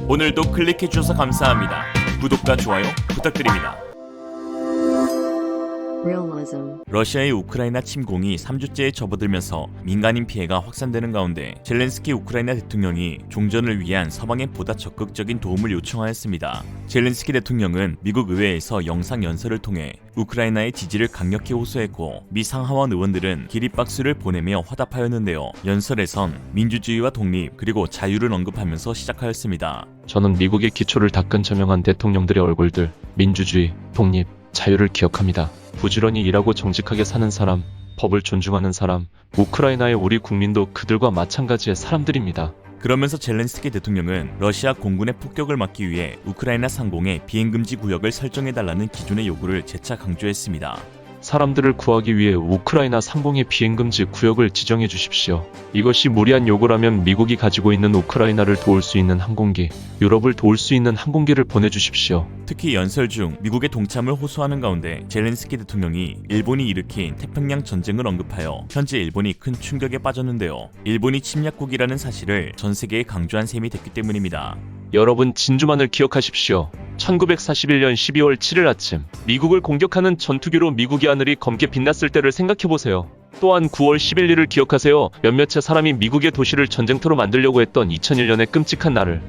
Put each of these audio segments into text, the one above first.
오늘도 클릭해주셔서 감사합니다. 구독과 좋아요 부탁드립니다. Realism. 러시아의 우크라이나 침공이 3주째에 접어들면서 민간인 피해가 확산되는 가운데 젤렌스키 우크라이나 대통령이 종전을 위한 서방의 보다 적극적인 도움을 요청하였습니다. 젤렌스키 대통령은 미국 의회에서 영상 연설을 통해 우크라이나의 지지를 강력히 호소했고 미 상하원 의원들은 기립박수를 보내며 화답하였는데요. 연설에선 민주주의와 독립 그리고 자유를 언급하면서 시작하였습니다. 저는 미국의 기초를 닦은 저명한 대통령들의 얼굴들, 민주주의, 독립, 자유를 기억합니다. 부지런히 일하고 정직하게 사는 사람, 법을 존중하는 사람, 우크라이나의 우리 국민도 그들과 마찬가지의 사람들입니다. 그러면서 젤렌스키 대통령은 러시아 공군의 폭격을 막기 위해 우크라이나 상공에 비행금지 구역을 설정해달라는 기존의 요구를 재차 강조했습니다. 사람들을 구하기 위해 우크라이나 상공의 비행금지 구역을 지정해 주십시오. 이것이 무리한 요구라면 미국이 가지고 있는 우크라이나를 도울 수 있는 항공기, 유럽을 도울 수 있는 항공기를 보내주십시오. 특히 연설 중 미국의 동참을 호소하는 가운데 젤렌스키 대통령이 일본이 일으킨 태평양 전쟁을 언급하여 현재 일본이 큰 충격에 빠졌는데요. 일본이 침략국이라는 사실을 전 세계에 강조한 셈이 됐기 때문입니다. 여러분 진주만을 기억하십시오. 1941년 12월 7일 아침 미국을 공격하는 전투기로 미국의 하늘이 검게 빛났을 때를 생각해보세요. 또한 9월 11일을 기억하세요. 몇몇의 사람이 미국의 도시를 전쟁터로 만들려고 했던 2001년의 끔찍한 날을.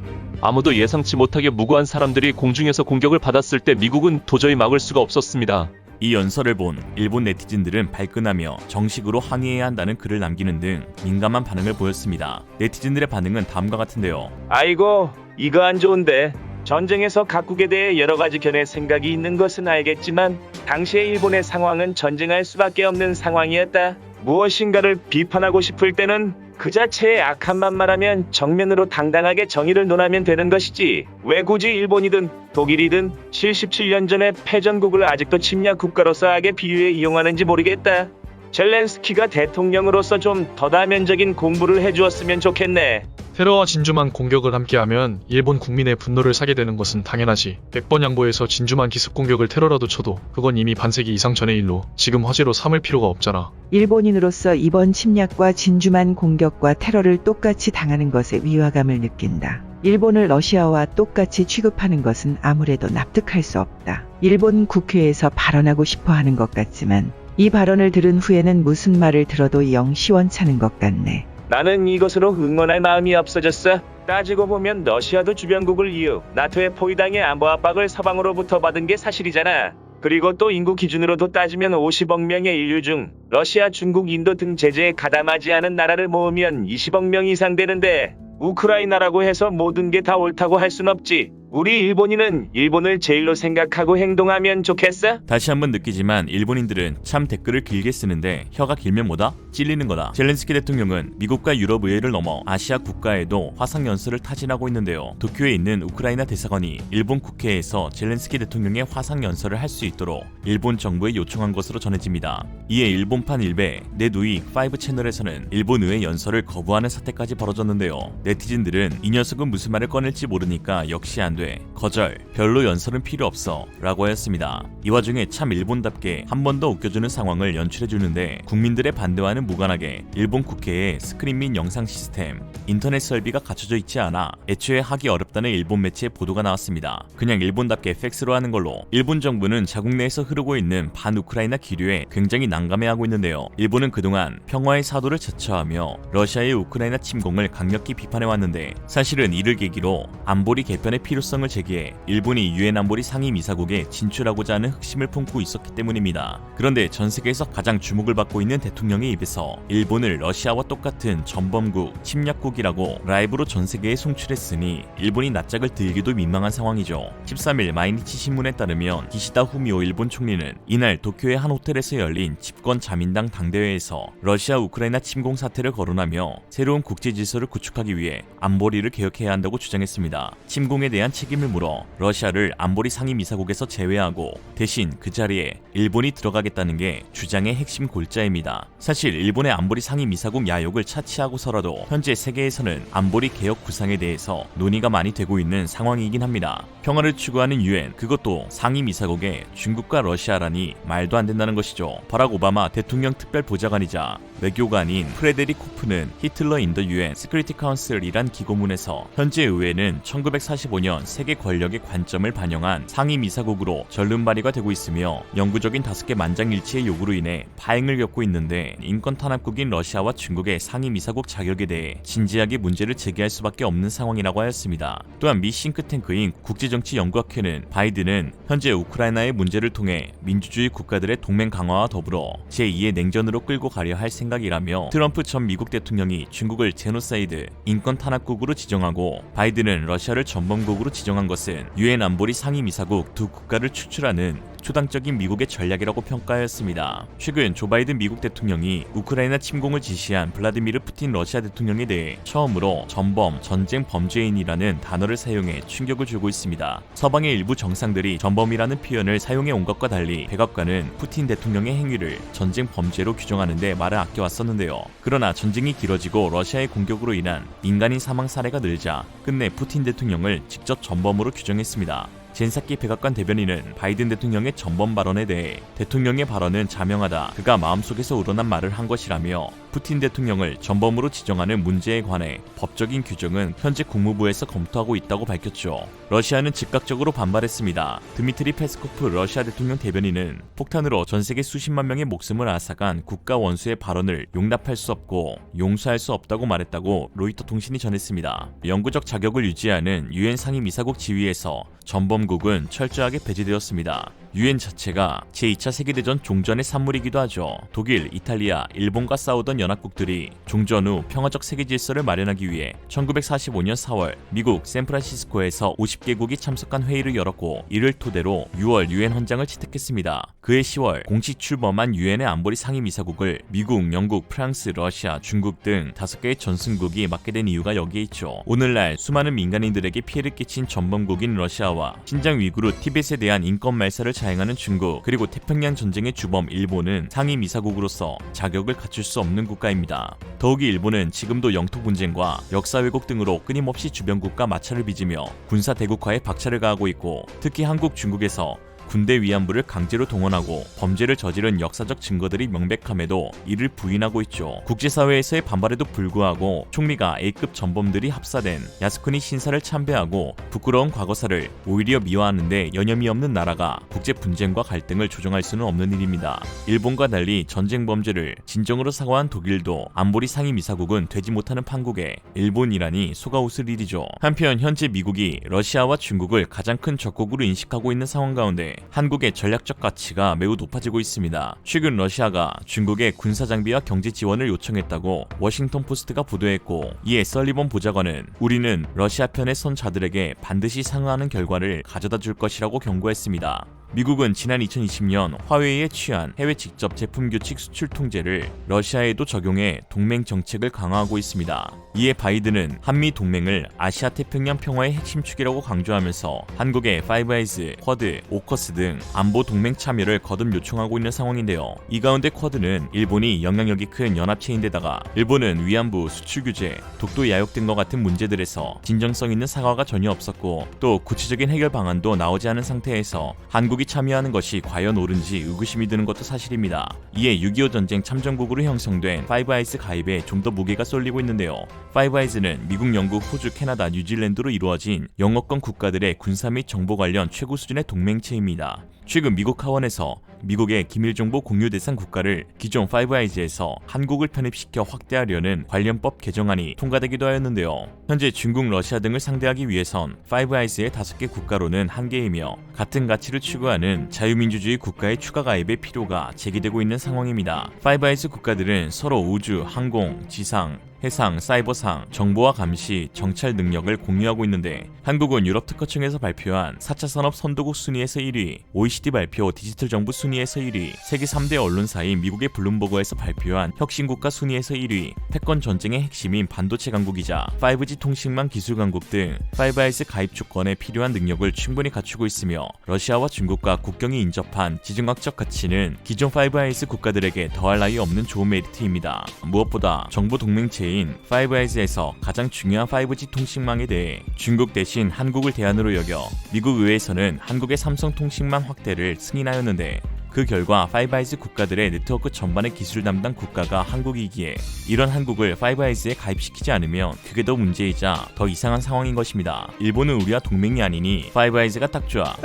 아무도 예상치 못하게 무고한 사람들이 공중에서 공격을 받았을 때 미국은 도저히 막을 수가 없었습니다. 이 연설을 본 일본 네티즌들은 발끈하며 정식으로 항의해야 한다는 글을 남기는 등 민감한 반응을 보였습니다. 네티즌들의 반응은 다음과 같은데요. 아이고, 이거 안 좋은데. 전쟁에서 각국에 대해 여러 가지 견해 생각이 있는 것은 알겠지만 당시의 일본의 상황은 전쟁할 수밖에 없는 상황이었다. 무엇인가를 비판하고 싶을 때는 그 자체의 악함만 말하면 정면으로 당당하게 정의를 논하면 되는 것이지 왜 굳이 일본이든 독일이든 77년 전의 패전국을 아직도 침략 국가로서 악의 비유에 이용하는지 모르겠다. 젤렌스키가 대통령으로서 좀 더 다면적인 공부를 해주었으면 좋겠네. 테러와 진주만 공격을 함께하면 일본 국민의 분노를 사게 되는 것은 당연하지. 100번 양보해서 진주만 기습 공격을 테러라도 쳐도 그건 이미 반세기 이상 전의 일로 지금 화제로 삼을 필요가 없잖아. 일본인으로서 이번 침략과 진주만 공격과 테러를 똑같이 당하는 것에 위화감을 느낀다. 일본을 러시아와 똑같이 취급하는 것은 아무래도 납득할 수 없다. 일본 국회에서 발언하고 싶어 하는 것 같지만 이 발언을 들은 후에는 무슨 말을 들어도 영 시원찮은 것 같네. 나는 이것으로 응원할 마음이 없어졌어. 따지고 보면 러시아도 주변국을 이유 나토의 포위당의 안보 압박을 서방으로부터 받은 게 사실이잖아. 그리고 또 인구 기준으로도 따지면 50억 명의 인류 중 러시아, 중국, 인도 등 제재에 가담하지 않은 나라를 모으면 20억 명 이상 되는데 우크라이나라고 해서 모든 게 다 옳다고 할 순 없지. 우리 일본인은 일본을 제일로 생각하고 행동하면 좋겠어? 다시 한번 느끼지만 일본인들은 참 댓글을 길게 쓰는데 혀가 길면 뭐다? 찔리는 거다. 젤렌스키 대통령은 미국과 유럽 의회를 넘어 아시아 국가에도 화상 연설을 타진하고 있는데요. 도쿄에 있는 우크라이나 대사관이 일본 국회에서 젤렌스키 대통령의 화상 연설을 할 수 있도록 일본 정부에 요청한 것으로 전해집니다. 이에 일본판 일베 넷우익 5 채널에서는 일본 의회 연설을 거부하는 사태까지 벌어졌는데요. 네티즌들은 이 녀석은 무슨 말을 꺼낼지 모르니까 역시 안 돼. 거절, 별로 연설은 필요 없어 라고 하였습니다. 이 와중에 참 일본답게 한 번 더 웃겨주는 상황을 연출해주는데 국민들의 반대와는 무관하게 일본 국회에 스크린 및 영상 시스템, 인터넷 설비가 갖춰져 있지 않아 애초에 하기 어렵다는 일본 매체의 보도가 나왔습니다. 그냥 일본답게 팩스로 하는 걸로 일본 정부는 자국 내에서 흐르고 있는 반우크라이나 기류에 굉장히 난감해하고 있는데요. 일본은 그동안 평화의 사도를 자처하며 러시아의 우크라이나 침공을 강력히 비판해왔는데 사실은 이를 계기로 안보리 개편의 필요성을 제기해 일본이 유엔 안보리 상임이사국에 진출하고자 하는 흑심을 품고 있었기 때문입니다. 그런데 전 세계에서 가장 주목을 받고 있는 대통령의 입에서 일본을 러시아와 똑같은 전범국, 침략국이라고 라이브로 전 세계에 송출했으니 일본이 낯짝을 들기도 민망한 상황이죠. 13일 마이니치 신문에 따르면 기시다 후미오 일본 총리는 이날 도쿄의 한 호텔에서 열린 집권 자민당 당대회에서 러시아 우크라이나 침공 사태를 거론하며 새로운 국제 질서를 구축하기 위해 안보리를 개혁해야 한다고 주장했습니다. 침공에 대한 책임을 물어 러시아를 안보리 상임이사국에서 제외하고 대신 그 자리에 일본이 들어가겠다는 게 주장의 핵심 골자입니다. 사실 일본의 안보리 상임이사국 야욕을 차치하고서라도 현재 세계 세계에서는 안보리 개혁 구상에 대해서 논의가 많이 되고 있는 상황이긴 합니다. 평화를 추구하는 유엔, 그것도 상임이사국에 중국과 러시아라니 말도 안 된다는 것이죠. 바락 오바마 대통령 특별보좌관이자 외교관인 프레데릭 코프는 히틀러 인 더 유엔 시큐리티 카운슬이란 기고문에서 현재 의회는 1945년 세계 권력의 관점을 반영한 상임이사국으로 전륜 발의가 되고 있으며 영구적인 5개 만장일치의 요구로 인해 파행을 겪고 있는데 인권 탄압국인 러시아와 중국의 상임이사국 자격에 대해 진지하게 문제를 제기할 수밖에 없는 상황이라고 하였습니다. 또한 미 싱크탱크인 국제정치연구학회는 바이든은 현재 우크라이나의 문제를 통해 민주주의 국가들의 동맹 강화와 더불어 제2의 냉전으로 끌고 가려 할 생각이라며 트럼프 전 미국 대통령이 중국을 제노사이드, 인권 탄압국으로 지정하고 바이든은 러시아를 전범국으로 지정한 것은 유엔 안보리 상임이사국 두 국가를 추출하는 초당적인 미국의 전략이라고 평가하였습니다. 최근 조 바이든 미국 대통령이 우크라이나 침공을 지시한 블라디미르 푸틴 러시아 대통령에 대해 처음으로 전범, 전쟁 범죄인이라는 단어를 사용해 충격을 주고 있습니다. 서방의 일부 정상들이 전범이라는 표현을 사용해 온 것과 달리 백악관은 푸틴 대통령의 행위를 전쟁 범죄로 규정하는 데 말을 아껴왔었는데요. 그러나 전쟁이 길어지고 러시아의 공격으로 인한 민간인 사망 사례가 늘자 끝내 푸틴 대통령을 직접 전범으로 규정했습니다. 젠사키 백악관 대변인은 바이든 대통령의 전범 발언에 대해 대통령의 발언은 자명하다. 그가 마음속에서 우러난 말을 한 것이라며 푸틴 대통령을 전범으로 지정하는 문제에 관해 법적인 규정은 현재 국무부에서 검토하고 있다고 밝혔죠. 러시아는 즉각적으로 반발했습니다. 드미트리 페스코프 러시아 대통령 대변인은 폭탄으로 전 세계 수십만 명의 목숨을 앗아간 국가 원수의 발언을 용납할 수 없고 용서할 수 없다고 말했다고 로이터 통신이 전했습니다. 영구적 자격을 유지하는 유엔 상임이사국 지위에서 전범국은 철저하게 배제되었습니다. 유엔 자체가 제2차 세계대전 종전의 산물이기도 하죠. 독일, 이탈리아, 일본과 싸우던 연합국들이 종전 후 평화적 세계 질서를 마련하기 위해 1945년 4월 미국 샌프란시스코에서 50개국이 참석한 회의를 열었고 이를 토대로 6월 유엔 헌장을 채택했습니다. 그해 10월 공식 출범한 유엔의 안보리 상임이사국을 미국, 영국, 프랑스, 러시아, 중국 등 5개의 전승국이 맡게 된 이유가 여기에 있죠. 오늘날 수많은 민간인들에게 피해를 끼친 전범국인 러시아와 신장 위구르, 티벳에 대한 인권 말살을 자행하는 중국, 그리고 태평양 전쟁의 주범 일본은 상임이사국으로서 자격을 갖출 수 없는 국가입니다. 더욱이 일본은 지금도 영토 분쟁과 역사 왜곡 등으로 끊임없이 주변국과 마찰을 빚으며 군사 대국화에 박차를 가하고 있고 특히 한국, 중국에서 군대 위안부를 강제로 동원하고 범죄를 저지른 역사적 증거들이 명백함에도 이를 부인하고 있죠. 국제사회에서의 반발에도 불구하고 총리가 A급 전범들이 합사된 야스쿠니 신사를 참배하고 부끄러운 과거사를 오히려 미화하는데 여념이 없는 나라가 국제 분쟁과 갈등을 조정할 수는 없는 일입니다. 일본과 달리 전쟁 범죄를 진정으로 사과한 독일도 안보리 상임이사국은 되지 못하는 판국에 일본이라니 속아웃을 일이죠. 한편 현재 미국이 러시아와 중국을 가장 큰 적국으로 인식하고 있는 상황 가운데 한국의 전략적 가치가 매우 높아지고 있습니다. 최근 러시아가 중국의 군사 장비와 경제 지원을 요청했다고 워싱턴 포스트가 보도했고 이에 설리번 보좌관은 우리는 러시아 편에 선 자들에게 반드시 상응하는 결과를 가져다 줄 것이라고 경고했습니다. 미국은 지난 2020년 화웨이에 취한 해외 직접 제품 규칙 수출 통제를 러시아에도 적용해 동맹 정책을 강화하고 있습니다. 이에 바이든은 한미 동맹을 아시아 태평양 평화의 핵심 축이라고 강조하면서 한국의 파이브아이즈, 쿼드, 오커스 등 안보 동맹 참여를 거듭 요청하고 있는 상황인데요. 이 가운데 쿼드는 일본이 영향력이 큰 연합체인데다가 일본은 위안부, 수출 규제, 독도 야욕 등과 같은 문제들에서 진정성 있는 사과가 전혀 없었고 또 구체적인 해결 방안도 나오지 않은 상태에서 한국이 참여하는 것이 과연 옳은지 의구심이 드는 것도 사실입니다. 이에 6.25 전쟁 참전국으로 형성된 파이브아이즈 가입에 좀 더 무게가 쏠리고 있는데요. 파이브아이즈는 미국, 영국, 호주, 캐나다, 뉴질랜드로 이루어진 영어권 국가들의 군사 및 정보 관련 최고 수준의 동맹체입니다. 최근 미국 하원에서 미국의 기밀정보 공유 대상 국가를 기존 파이브아이즈에서 한국을 편입시켜 확대하려는 관련법 개정안이 통과되기도 하였는데요. 현재 중국, 러시아 등을 상대하기 위해선 파이브아이즈의 5개 국가로는 한계이며 같은 가치를 추구하는 자유민주주의 국가의 추가 가입의 필요가 제기되고 있는 상황입니다. 파이브아이즈 국가들은 서로 우주, 항공, 지상, 해상, 사이버상, 정보와 감시, 정찰 능력을 공유하고 있는데 한국은 유럽특허청에서 발표한 4차 산업 선도국 순위에서 1위, OECD 발표 디지털 정부 순위에서 1위, 세계 3대 언론사인 미국의 블룸버그에서 발표한 혁신국가 순위에서 1위, 패권 전쟁의 핵심인 반도체 강국이자 5G 통신망 기술 강국 등 파이브아이즈 가입 조건에 필요한 능력을 충분히 갖추고 있으며 러시아와 중국과 국경이 인접한 지정학적 가치는 기존 파이브아이즈 국가들에게 더할 나위 없는 좋은 메리트입니다. 무엇보다 정보 동맹체인 국가인 파이브아이즈에서 가장 중요한 5G 통신망에 대해 중국 대신 한국을 대안으로 여겨 미국 의회에서는 한국의 삼성통신망 확대를 승인하였는데, 그 결과 파이브아이즈 국가들의 네트워크 전반의 기술 담당 국가가 한국이기에 이런 한국을 파이브아이즈에 가입시키지 않으면 그게 더 문제이자 더 이상한 상황인 것입니다. 일본은 우리와 동맹이 아니니 파이브아이즈가 딱 좋아.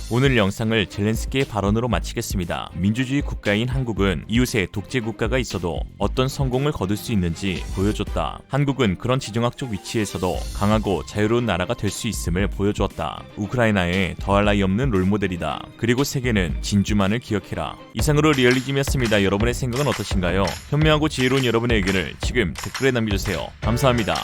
오늘 영상을 젤렌스키의 발언으로 마치겠습니다. 민주주의 국가인 한국은 이웃에 독재 국가가 있어도 어떤 성공을 거둘 수 있는지 보여줬다. 한국은 그런 지정학적 위치에서도 강하고 자유로운 나라가 될 수 있음을 보여주었다. 우크라이나에 더할 나위 없는 롤모델이다. 그리고 세계는 진주만을 기억해라. 이상으로 리얼리즘이었습니다. 여러분의 생각은 어떠신가요? 현명하고 지혜로운 여러분의 의견을 지금 댓글에 남겨주세요. 감사합니다.